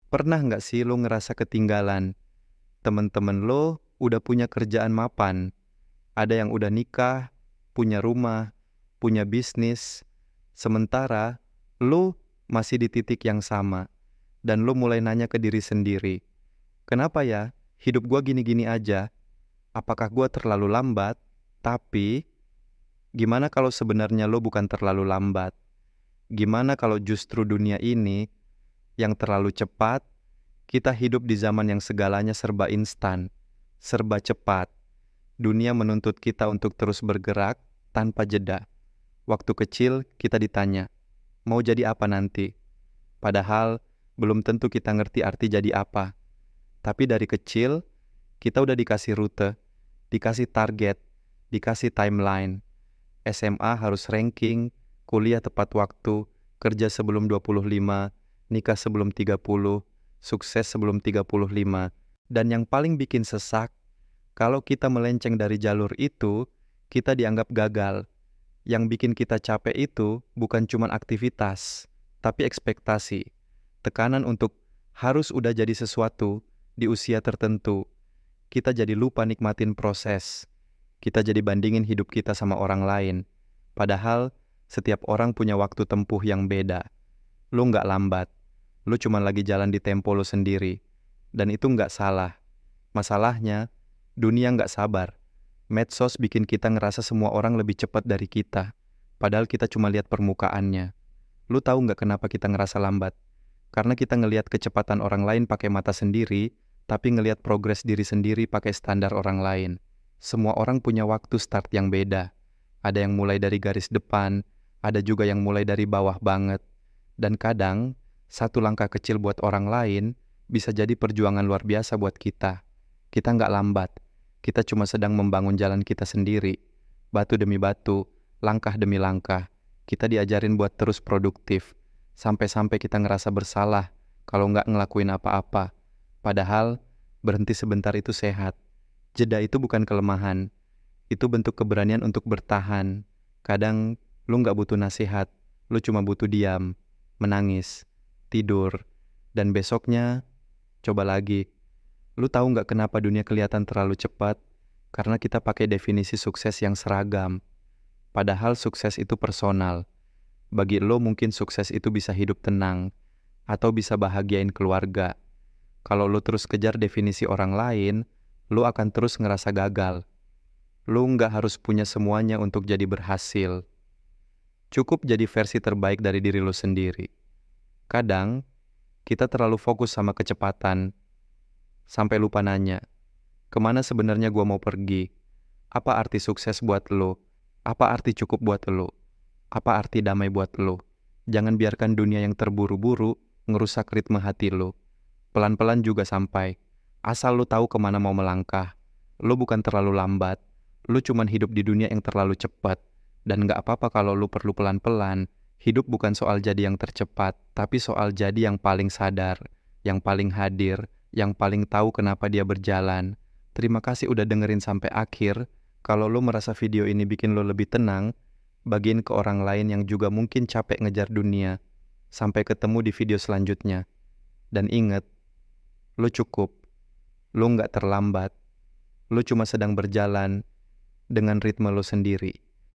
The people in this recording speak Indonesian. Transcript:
Pernah nggak sih lo ngerasa ketinggalan? Temen-temen lo udah punya kerjaan mapan, ada yang udah nikah, punya rumah, punya bisnis, sementara lo masih di titik yang sama, dan lo mulai nanya ke diri sendiri, kenapa ya hidup gua gini-gini aja? Apakah gua terlalu lambat? Tapi, gimana kalau sebenarnya lo bukan terlalu lambat? Gimana kalau justru dunia ini yang terlalu cepat? Kita hidup di zaman yang segalanya serba instan, serba cepat. Dunia menuntut kita untuk terus bergerak tanpa jeda. Waktu kecil kita ditanya, mau jadi apa nanti? Padahal belum tentu kita ngerti arti jadi apa. Tapi dari kecil kita udah dikasih rute, dikasih target, dikasih timeline. SMA harus ranking, kuliah tepat waktu, kerja sebelum 25, nikah sebelum 30, sukses sebelum 35. Dan yang paling bikin sesak, kalau kita melenceng dari jalur itu, kita dianggap gagal. Yang bikin kita capek itu bukan cuma aktivitas, tapi ekspektasi. Tekanan untuk harus udah jadi sesuatu di usia tertentu. Kita jadi lupa nikmatin proses. Kita jadi bandingin hidup kita sama orang lain. Padahal setiap orang punya waktu tempuh yang beda. Lu nggak lambat. Lu cuma lagi jalan di tempo lu sendiri. Dan itu nggak salah. Masalahnya, dunia nggak sabar. Medsos bikin kita ngerasa semua orang lebih cepat dari kita. Padahal kita cuma lihat permukaannya. Lu tahu nggak kenapa kita ngerasa lambat? Karena kita ngelihat kecepatan orang lain pakai mata sendiri, tapi ngelihat progres diri sendiri pakai standar orang lain. Semua orang punya waktu start yang beda. Ada yang mulai dari garis depan, ada juga yang mulai dari bawah banget. Dan kadang, satu langkah kecil buat orang lain bisa jadi perjuangan luar biasa buat kita. Kita nggak lambat, kita cuma sedang membangun jalan kita sendiri. Batu demi batu, langkah demi langkah, kita diajarin buat terus produktif. Sampai-sampai kita ngerasa bersalah kalau nggak ngelakuin apa-apa. Padahal, berhenti sebentar itu sehat. Jeda itu bukan kelemahan, itu bentuk keberanian untuk bertahan. Kadang lu nggak butuh nasihat, lu cuma butuh diam, menangis, tidur, dan besoknya coba lagi. Lu tahu nggak kenapa dunia kelihatan terlalu cepat? Karena kita pakai definisi sukses yang seragam. Padahal sukses itu personal. Bagi lo mungkin sukses itu bisa hidup tenang, atau bisa bahagiain keluarga. Kalau lo terus kejar definisi orang lain, lo akan terus ngerasa gagal. Lo nggak harus punya semuanya untuk jadi berhasil. Cukup jadi versi terbaik dari diri lo sendiri. Kadang, kita terlalu fokus sama kecepatan, sampai lupa nanya, kemana sebenarnya gua mau pergi? Apa arti sukses buat lo? Apa arti cukup buat lo? Apa arti damai buat lo? Jangan biarkan dunia yang terburu-buru ngerusak ritme hati lo. Pelan-pelan juga sampai. Asal lo tahu kemana mau melangkah. Lo bukan terlalu lambat. Lo cuman hidup di dunia yang terlalu cepat. Dan gak apa-apa kalau lo perlu pelan-pelan. Hidup bukan soal jadi yang tercepat, tapi soal jadi yang paling sadar, yang paling hadir, yang paling tahu kenapa dia berjalan. Terima kasih udah dengerin sampai akhir. Kalau lo merasa video ini bikin lo lebih tenang, bagiin ke orang lain yang juga mungkin capek ngejar dunia. Sampai ketemu di video selanjutnya. Dan ingat, lo cukup. Lo nggak terlambat. Lo cuma sedang berjalan dengan ritme lo sendiri.